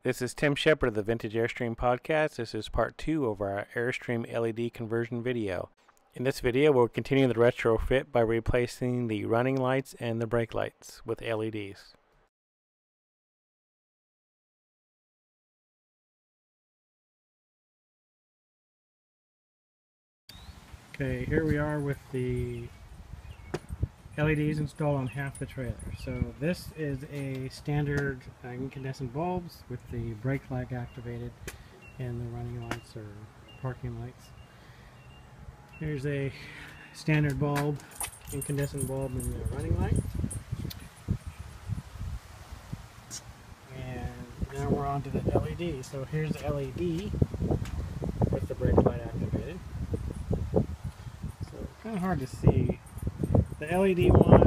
This is Tim Shepard of the Vintage Airstream Podcast. This is part 2 of our Airstream LED conversion video. In this video, we'll continue the retrofit by replacing the running lights and the brake lights with LEDs. Okay, here we are with the LEDs installed on half the trailer. So this is a standard incandescent bulbs with the brake light activated and the running lights or parking lights. Here's a standard bulb, incandescent bulb and the running light. And now we're on to the LED. So here's the LED with the brake light activated. So kind of hard to see. The LED one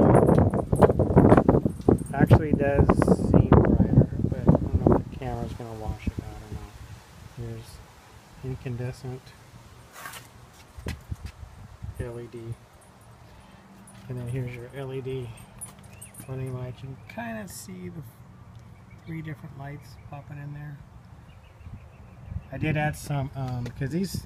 actually does seem brighter, but I don't know if the camera's going to wash it out or not. Here's incandescent LED. And then here's your LED running light. You can kind of see the 3 different lights popping in there. I did add some, because these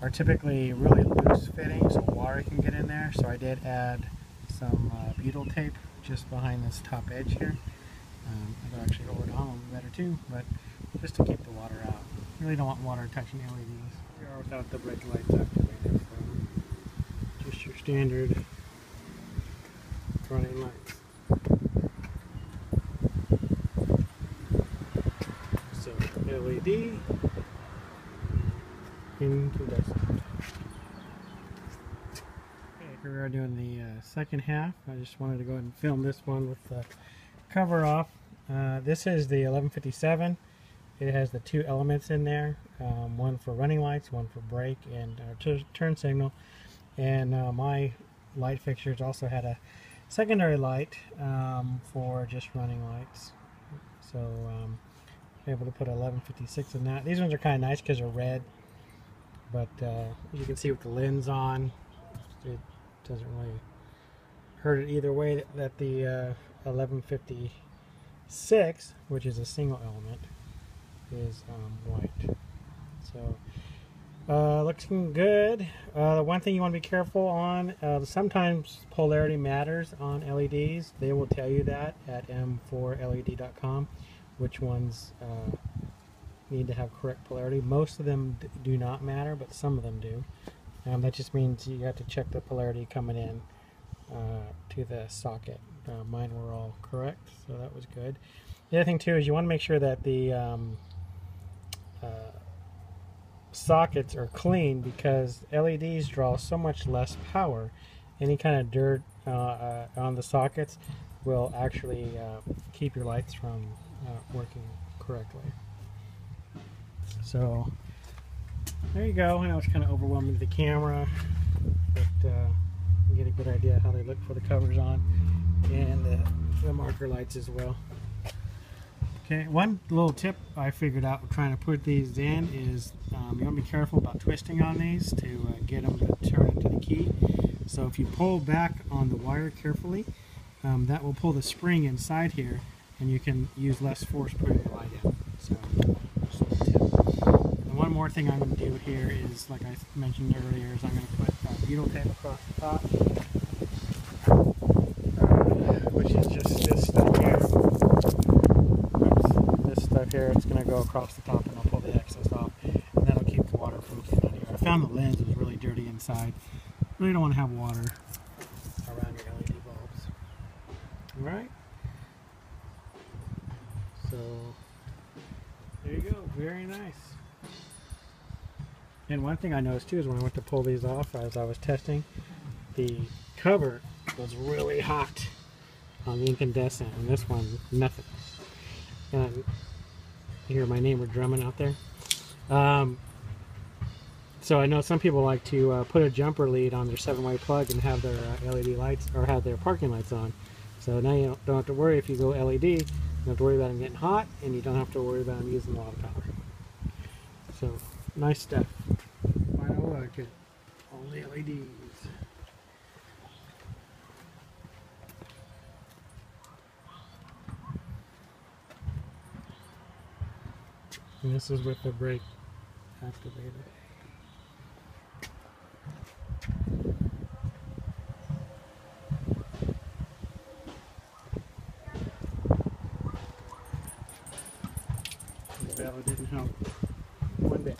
are typically really loose fitting, so water can get in there. So I did add some butyl tape just behind this top edge here. I could actually hold it on a little better too, but just to keep the water out. Really don't want water touching LEDs. We are without the brake lights activated, so just your standard running lights. So LED, incandescent. We are doing the second half. I just wanted to go ahead and film this one with the cover off. This is the 1157. It has the 2 elements in there, one for running lights, one for brake and turn signal. And my light fixtures also had a secondary light for just running lights. So I'm able to put 1156 in that. These ones are kind of nice because they're red, but as you can see with the lens on, it doesn't really hurt it either way. That the 1156, which is a single element, is white. So looking good. The one thing you want to be careful on, sometimes polarity matters on LEDs. They will tell you that at m4led.com which ones need to have correct polarity. Most of them do not matter, but some of them do. That just means you have to check the polarity coming in to the socket. Mine were all correct, so that was good. The other thing too is you want to make sure that the sockets are clean, because LEDs draw so much less power. Any kind of dirt on the sockets will actually keep your lights from working correctly. So there you go. I know it's kind of overwhelming to the camera, but you get a good idea how they look for the covers on, and the marker lights as well. Okay, one little tip I figured out trying to put these in is you want to be careful about twisting on these to get them to turn into the key. So if you pull back on the wire carefully, that will pull the spring inside here, and you can use less force putting the light in. So just a little tip. And one more thing I'm going to do here is, like I mentioned earlier, is I'm going to put butyl tape across the top, which is just this stuff here. This stuff here, it's going to go across the top, and I'll pull the excess off, and that'll keep the water from getting out of here. I found the lens was really dirty inside. Really don't want to have water around your LED bulbs. Alright? So, there you go. Very nice. And one thing I noticed too is when I went to pull these off as I was testing, the cover was really hot on the incandescent, and this one, nothing. And you hear my neighbor drumming out there. So I know some people like to put a jumper lead on their 7-way plug and have their LED lights, or have their parking lights on. So now you don't have to worry if you go LED. You don't have to worry about them getting hot, and you don't have to worry about them using a lot of power. So, nice stuff. I like it. All the LEDs. And this is with the brake activated. Bella didn't help one bit.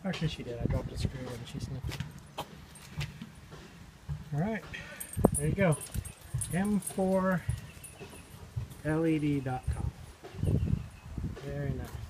Actually, she did. I dropped the screw and she sniffed it. Alright, there you go. M4LED.com. Very nice.